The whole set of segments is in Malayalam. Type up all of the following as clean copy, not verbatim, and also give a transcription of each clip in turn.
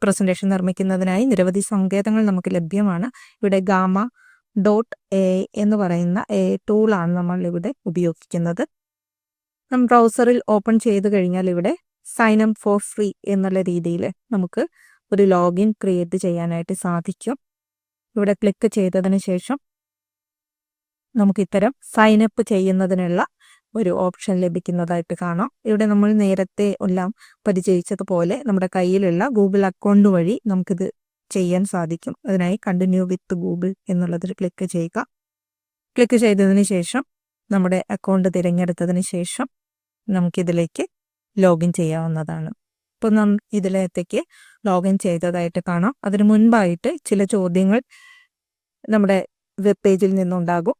പ്രസന്റേഷൻ നിർമ്മിക്കുന്നതിനായി നിരവധി സങ്കേതങ്ങൾ നമുക്ക് ലഭ്യമാണ്. ഇവിടെ gamma.ai എന്ന് പറയുന്ന ടൂളാണ് നമ്മൾ ഇവിടെ ഉപയോഗിക്കുന്നത്. ബ്രൗസറിൽ ഓപ്പൺ ചെയ്ത് കഴിഞ്ഞാൽ ഇവിടെ സൈൻ അപ്പ് ഫോർ ഫ്രീ എന്നുള്ള രീതിയിൽ നമുക്ക് ഒരു ലോഗിൻ ക്രിയേറ്റ് ചെയ്യാനായിട്ട് സാധിക്കും. ഇവിടെ ക്ലിക്ക് ചെയ്തതിന് ശേഷം നമുക്ക് ഇത്തരം സൈൻ അപ്പ് ചെയ്യുന്നതിനുള്ള ഒരു ഓപ്ഷൻ ലഭിക്കുന്നതായിട്ട് കാണാം. ഇവിടെ നമ്മൾ നേരത്തെ എല്ലാം പരിചയിച്ചതുപോലെ നമ്മുടെ കയ്യിലുള്ള ഗൂഗിൾ അക്കൗണ്ട് വഴി നമുക്കിത് ചെയ്യാൻ സാധിക്കും. അതിനായി കണ്ടിന്യൂ വിത്ത് ഗൂഗിൾ എന്നുള്ളതിൽ ക്ലിക്ക് ചെയ്യുക. ക്ലിക്ക് ചെയ്തതിന് ശേഷം നമ്മുടെ അക്കൗണ്ട് തിരഞ്ഞെടുത്തതിന് ശേഷം നമുക്കിതിലേക്ക് ലോഗിൻ ചെയ്യാവുന്നതാണ്. ഇപ്പോൾ നാം ഇതിലേക്ക് ലോഗിൻ ചെയ്തതായിട്ട് കാണാം. അതിനു മുൻപായിട്ട് ചില ചോദ്യങ്ങൾ നമ്മുടെ വെബ് പേജിൽ നിന്നുണ്ടാകും.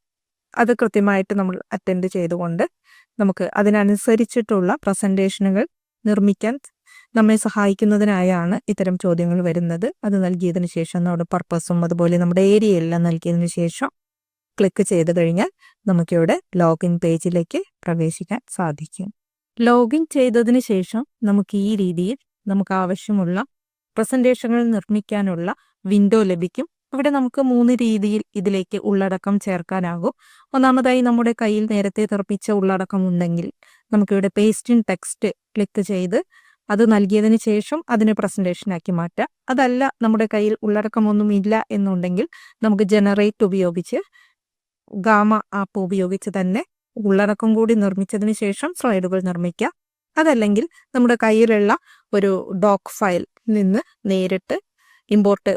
അത് കൃത്യമായിട്ട് നമ്മൾ അറ്റൻഡ് ചെയ്തുകൊണ്ട് നമുക്ക് അതിനനുസരിച്ചിട്ടുള്ള പ്രസന്റേഷനുകൾ നിർമ്മിക്കാൻ നമ്മെ സഹായിക്കുന്നതിനായാണ് ഇത്തരം ചോദ്യങ്ങൾ വരുന്നത്. അത് നൽകിയതിന് ശേഷം നമ്മുടെ പർപ്പസും അതുപോലെ നമ്മുടെ ഏരിയ എല്ലാം നൽകിയതിന് ശേഷം ക്ലിക്ക് ചെയ്ത് കഴിഞ്ഞാൽ നമുക്കിവിടെ ലോഗിൻ പേജിലേക്ക് പ്രവേശിക്കാൻ സാധിക്കും. ലോഗിൻ ചെയ്തതിന് ശേഷം നമുക്ക് ഈ രീതിയിൽ നമുക്ക് ആവശ്യമുള്ള പ്രസന്റേഷനുകൾ നിർമ്മിക്കാനുള്ള വിൻഡോ ലഭിക്കും. ഇവിടെ നമുക്ക് 3 രീതിയിൽ ഇതിലേക്ക് ഉള്ളടക്കം ചേർക്കാനാകും. ഒന്നാമതായി നമ്മുടെ കയ്യിൽ നേരത്തെ നിർമ്മിച്ച ഉള്ളടക്കം ഉണ്ടെങ്കിൽ നമുക്കിവിടെ പേസ്റ്റ് ഇൻ ടെക്സ്റ്റ് ക്ലിക്ക് ചെയ്ത് അത് നൽകിയതിന് ശേഷം അതിനെ പ്രസന്റേഷനാക്കി മാറ്റാം. അതല്ല നമ്മുടെ കയ്യിൽ ഉള്ളടക്കമൊന്നും ഇല്ല എന്നുണ്ടെങ്കിൽ നമുക്ക് ജനറേറ്റ് ഉപയോഗിച്ച് ഗാമ ആപ്പ് ഉപയോഗിച്ച് തന്നെ ഉള്ളടക്കം കൂടി നിർമ്മിച്ചതിന് ശേഷം സ്ലൈഡുകൾ നിർമ്മിക്കാം. അതല്ലെങ്കിൽ നമ്മുടെ കയ്യിലുള്ള ഒരു ഡോക്ക് ഫയൽ നിന്ന് നേരിട്ട്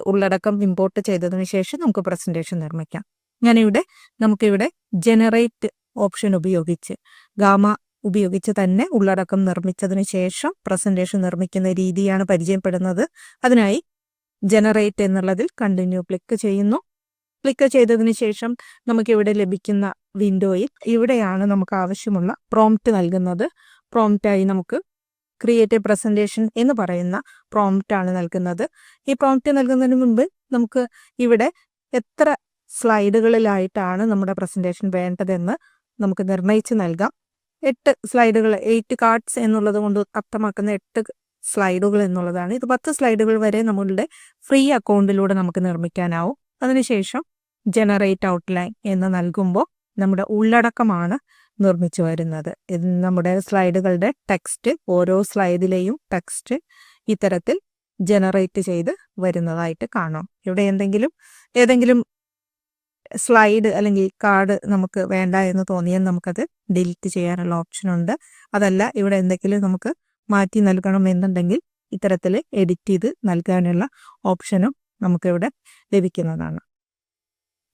ഉള്ളടക്കം ഇമ്പോർട്ട് ചെയ്തതിന് ശേഷം നമുക്ക് പ്രസന്റേഷൻ നിർമ്മിക്കാം. നമുക്കിവിടെ ജനറേറ്റ് ഓപ്ഷൻ ഉപയോഗിച്ച് ഗാമ ഉപയോഗിച്ച് തന്നെ ഉള്ളടക്കം നിർമ്മിച്ചതിന് ശേഷം പ്രസന്റേഷൻ നിർമ്മിക്കുന്ന രീതിയാണ് പരിചയപ്പെടുന്നത്. അതിനായി ജനറേറ്റ് എന്നുള്ളതിൽ കണ്ടിന്യൂ ക്ലിക്ക് ചെയ്യുന്നു. ക്ലിക്ക് ചെയ്തതിന് ശേഷം നമുക്കിവിടെ ലഭിക്കുന്ന വിൻഡോയിൽ ഇവിടെയാണ് നമുക്ക് ആവശ്യമുള്ള പ്രോംപ്റ്റ് നൽകുന്നത്. പ്രോംപ്റ്റായി നമുക്ക് ക്രിയേറ്റ് എ പ്രസന്റേഷൻ എന്ന് പറയുന്ന പ്രോംപ്റ്റാണ് നൽകുന്നത്. ഈ പ്രോംപ്റ്റ് നൽകുന്നതിന് മുൻപ് നമുക്ക് ഇവിടെ എത്ര സ്ലൈഡുകളിലായിട്ടാണ് നമ്മുടെ പ്രസന്റേഷൻ വേണ്ടതെന്ന് നമുക്ക് നിർണയിച്ച് നൽകാം. 8 സ്ലൈഡുകൾ 8 കാർഡ്സ് എന്നുള്ളത് കൊണ്ട് അർത്ഥമാക്കുന്ന 8 സ്ലൈഡുകൾ എന്നുള്ളതാണ്. ഇത് 10 സ്ലൈഡുകൾ വരെ നമ്മളുടെ ഫ്രീ അക്കൗണ്ടിലൂടെ നമുക്ക് നിർമ്മിക്കാനാവും. അതിനുശേഷം ജനറേറ്റ് ഔട്ട്ലൈൻ എന്ന് നൽകുമ്പോൾ നമ്മുടെ ഉള്ളടക്കമാണ് നിർമ്മിച്ചു വരുന്നത്. ഇത് നമ്മുടെ സ്ലൈഡുകളുടെ ടെക്സ്റ്റ്, ഓരോ സ്ലൈഡിലെയും ടെക്സ്റ്റ് ഇത്തരത്തിൽ ജനറേറ്റ് ചെയ്ത് വരുന്നതായിട്ട് കാണാം. ഇവിടെ ഏതെങ്കിലും സ്ലൈഡ് അല്ലെങ്കിൽ കാർഡ് നമുക്ക് വേണ്ട എന്ന് തോന്നിയാൽ നമുക്കത് ഡിലീറ്റ് ചെയ്യാനുള്ള ഓപ്ഷനുണ്ട്. അതല്ല ഇവിടെ എന്തെങ്കിലും നമുക്ക് മാറ്റി നൽകണം എന്നുണ്ടെങ്കിൽ ഇത്തരത്തിൽ എഡിറ്റ് ചെയ്ത് നൽകാനുള്ള ഓപ്ഷനും നമുക്കിവിടെ ലഭിക്കുന്നതാണ്.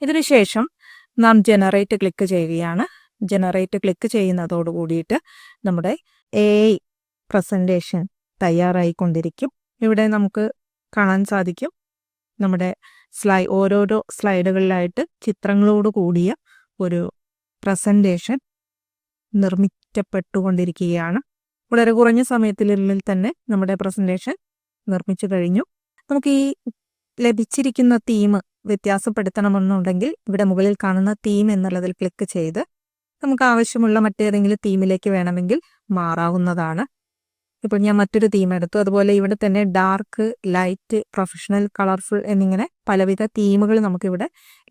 ഇതിനുശേഷം നാം ജനറേറ്റ് ക്ലിക്ക് ചെയ്യുകയാണ്. ജനറേറ്റ് ക്ലിക്ക് ചെയ്യുന്നതോട് കൂടിയിട്ട് നമ്മുടെ AI പ്രസന്റേഷൻ തയ്യാറായിക്കൊണ്ടിരിക്കും. ഇവിടെ നമുക്ക് കാണാൻ സാധിക്കും നമ്മുടെ ഓരോരോ സ്ലൈഡുകളിലായിട്ട് ചിത്രങ്ങളോട് കൂടിയ ഒരു പ്രസന്റേഷൻ നിർമ്മിക്കപ്പെട്ടുകൊണ്ടിരിക്കുകയാണ്. വളരെ കുറഞ്ഞ സമയത്തിനുള്ളിൽ തന്നെ നമ്മുടെ പ്രസന്റേഷൻ നിർമ്മിച്ചു കഴിഞ്ഞു. നമുക്ക് ഈ ലഭിച്ചിരിക്കുന്ന തീം വ്യത്യാസപ്പെടുത്തണമെന്നുണ്ടെങ്കിൽ ഇവിടെ മുകളിൽ കാണുന്ന തീം എന്നുള്ളതിൽ ക്ലിക്ക് ചെയ്ത് നമുക്ക് ആവശ്യമുള്ള മറ്റേതെങ്കിലും തീമിലേക്ക് വേണമെങ്കിൽ മാറാവുന്നതാണ്. ഇപ്പോൾ ഞാൻ മറ്റൊരു തീം എടുത്തു. അതുപോലെ ഇവിടെ തന്നെ ഡാർക്ക്, ലൈറ്റ്, പ്രൊഫഷണൽ, കളർഫുൾ എന്നിങ്ങനെ പലവിധ തീമുകൾ നമുക്കിവിടെ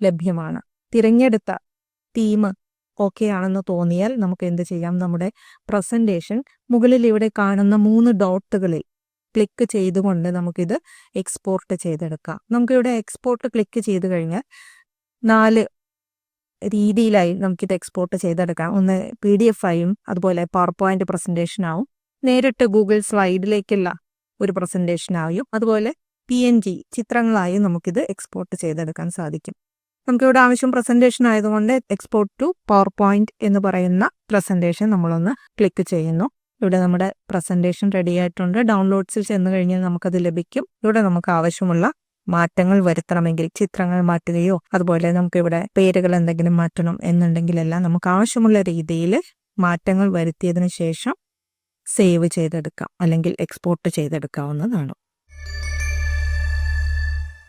ലഭ്യമാണ്. തിരഞ്ഞെടുത്ത തീം ഓക്കെ ആണെന്ന് തോന്നിയാൽ നമുക്ക് എന്ത് ചെയ്യാം? നമ്മുടെ പ്രസന്റേഷൻ മുകളിൽ ഇവിടെ കാണുന്ന 3 ഡോട്ടുകളിൽ ക്ലിക്ക് ചെയ്തുകൊണ്ട് നമുക്കിത് എക്സ്പോർട്ട് ചെയ്തെടുക്കാം. നമുക്കിവിടെ എക്സ്പോർട്ട് ക്ലിക്ക് ചെയ്ത് കഴിഞ്ഞാൽ 4 രീതിയിലായി നമുക്കിത് എക്സ്പോർട്ട് ചെയ്തെടുക്കാം. ഒന്ന് PDF ആയും അതുപോലെ പവർ പോയിന്റ് പ്രസന്റേഷൻ ആവും, നേരിട്ട് ഗൂഗിൾ സ്ലൈഡിലേക്കുള്ള ഒരു പ്രസന്റേഷൻ ആയും, അതുപോലെ PNG ചിത്രങ്ങളായും നമുക്കിത് എക്സ്പോർട്ട് ചെയ്തെടുക്കാൻ സാധിക്കും. നമുക്കിവിടെ ആവശ്യം പ്രസന്റേഷൻ ആയതുകൊണ്ട് എക്സ്പോർട്ട് ടു പവർ പോയിന്റ് എന്ന് പറയുന്ന പ്രസന്റേഷൻ നമ്മളൊന്ന് ക്ലിക്ക് ചെയ്യുന്നു. ഇവിടെ നമ്മുടെ പ്രസന്റേഷൻ റെഡി ആയിട്ടുണ്ട്. ഡൗൺലോഡ്സിൽ ചെന്ന് കഴിഞ്ഞാൽ നമുക്കത് ലഭിക്കും. ഇവിടെ നമുക്ക് ആവശ്യമുള്ള മാറ്റങ്ങൾ വരുത്തണമെങ്കിൽ ചിത്രങ്ങൾ മാറ്റുകയോ അതുപോലെ നമുക്കിവിടെ പേരുകൾ എന്തെങ്കിലും മാറ്റണം എന്നുണ്ടെങ്കിലെല്ലാം നമുക്ക് ആവശ്യമുള്ള രീതിയിൽ മാറ്റങ്ങൾ വരുത്തിയതിനു ശേഷം സേവ് ചെയ്തെടുക്കാം അല്ലെങ്കിൽ എക്സ്പോർട്ട് ചെയ്തെടുക്കാവുന്നതാണ്.